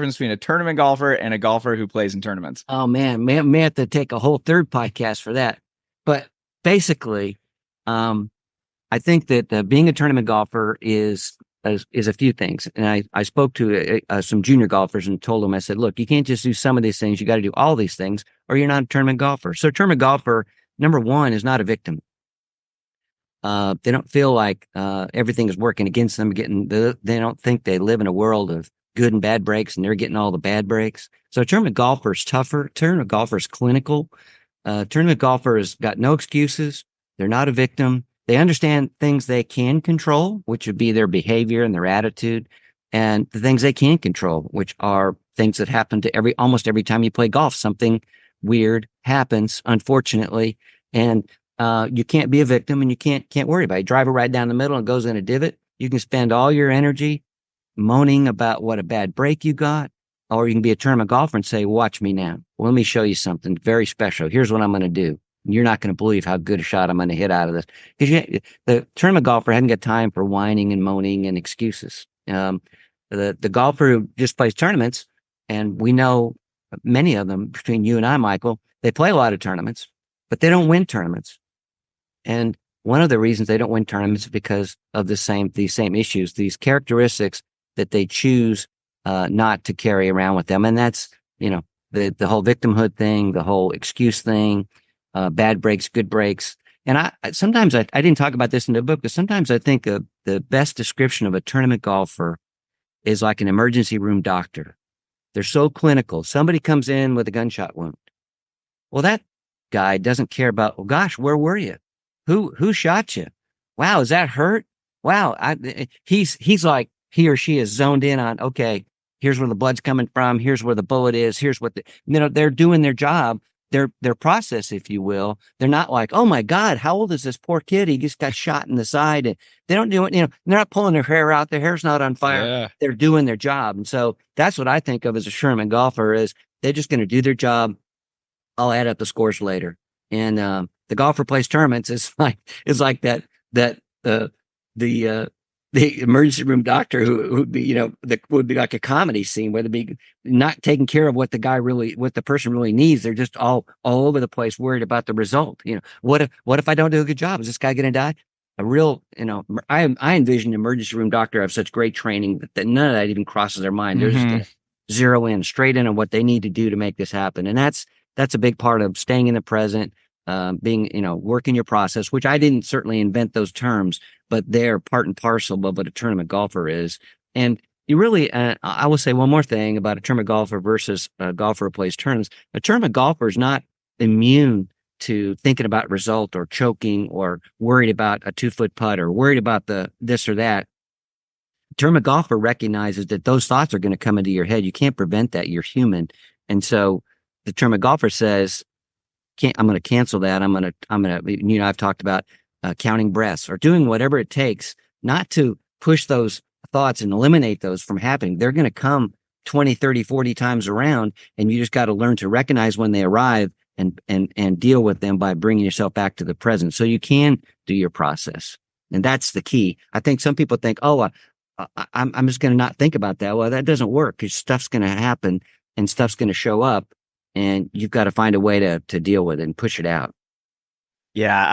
difference between a tournament golfer and a golfer who plays in tournaments? Oh man, may have to take a whole third podcast for that. But basically, I think that being a tournament golfer is a few things. And I spoke to some junior golfers and told them, I said, look, you can't just do some of these things. You got to do all these things or you're not a tournament golfer. So a tournament golfer, number one, is not a victim. They don't feel like everything is working against them. They don't think they live in a world of good and bad breaks and they're getting all the bad breaks. So a tournament golfer is tougher. Tournament golfer is clinical. Tournament golfer has got no excuses. They're not a victim. They understand things they can control, which would be their behavior and their attitude, and the things they can't control, which are things that happen to almost every time you play golf. Something weird happens, unfortunately, and you can't be a victim and you can't worry about it. You drive it right down the middle and it goes in a divot. You can spend all your energy moaning about what a bad break you got, or you can be a tournament golfer and say, watch me now. Well, let me show you something very special. Here's what I'm going to do. You're not going to believe how good a shot I'm going to hit out of this. Because the tournament golfer hadn't got time for whining and moaning and excuses. The golfer who just plays tournaments, and we know many of them between you and I, Michael, they play a lot of tournaments, but they don't win tournaments. And one of the reasons they don't win tournaments is because of these same issues, these characteristics that they choose not to carry around with them. And that's, the whole victimhood thing, the whole excuse thing, bad breaks, good breaks. And I sometimes I didn't talk about this in the book, but sometimes I think the best description of a tournament golfer is like an emergency room doctor. They're so clinical. Somebody comes in with a gunshot wound. Well, that guy doesn't care about, well, gosh, where were you? Who shot you? Wow, is that hurt? Wow. He's like, he or she is zoned in on, okay, here's where the blood's coming from. Here's where the bullet is. Here's what they're doing their job, their process, if you will. They're not like, oh my God, how old is this poor kid? He just got shot in the side. And they don't do it. They're not pulling their hair out. Their hair's not on fire. Yeah. They're doing their job. And so that's what I think of as a tournament golfer is they're just going to do their job. I'll add up the scores later. And, the golfer plays tournaments is like the emergency room doctor who would be, would be like a comedy scene where they'd be not taking care of what the person really needs. They're just all over the place, worried about the result. What if I don't do a good job? Is this guy going to die? A real, I envision an emergency room doctor have such great training that none of that even crosses their mind. They're just going to zero in straight in on what they need to do to make this happen. And that's a big part of staying in the present, being, working your process, which I didn't certainly invent those terms, but they're part and parcel of what a tournament golfer is. And you really, I will say one more thing about a tournament golfer versus a golfer who plays tournaments. A tournament golfer is not immune to thinking about result or choking or worried about a 2-foot putt or worried about this or that. A tournament golfer recognizes that those thoughts are going to come into your head. You can't prevent that. You're human. And so the tournament golfer says, I'm going to cancel that. I'm going to, I've talked about counting breaths or doing whatever it takes not to push those thoughts and eliminate those from happening. They're going to come 20, 30, 40 times around, and you just got to learn to recognize when they arrive and deal with them by bringing yourself back to the present so you can do your process. And that's the key. I think some people think, I'm just going to not think about that. Well, that doesn't work because stuff's going to happen and stuff's going to show up. And you've got to find a way to deal with it and push it out. Yeah,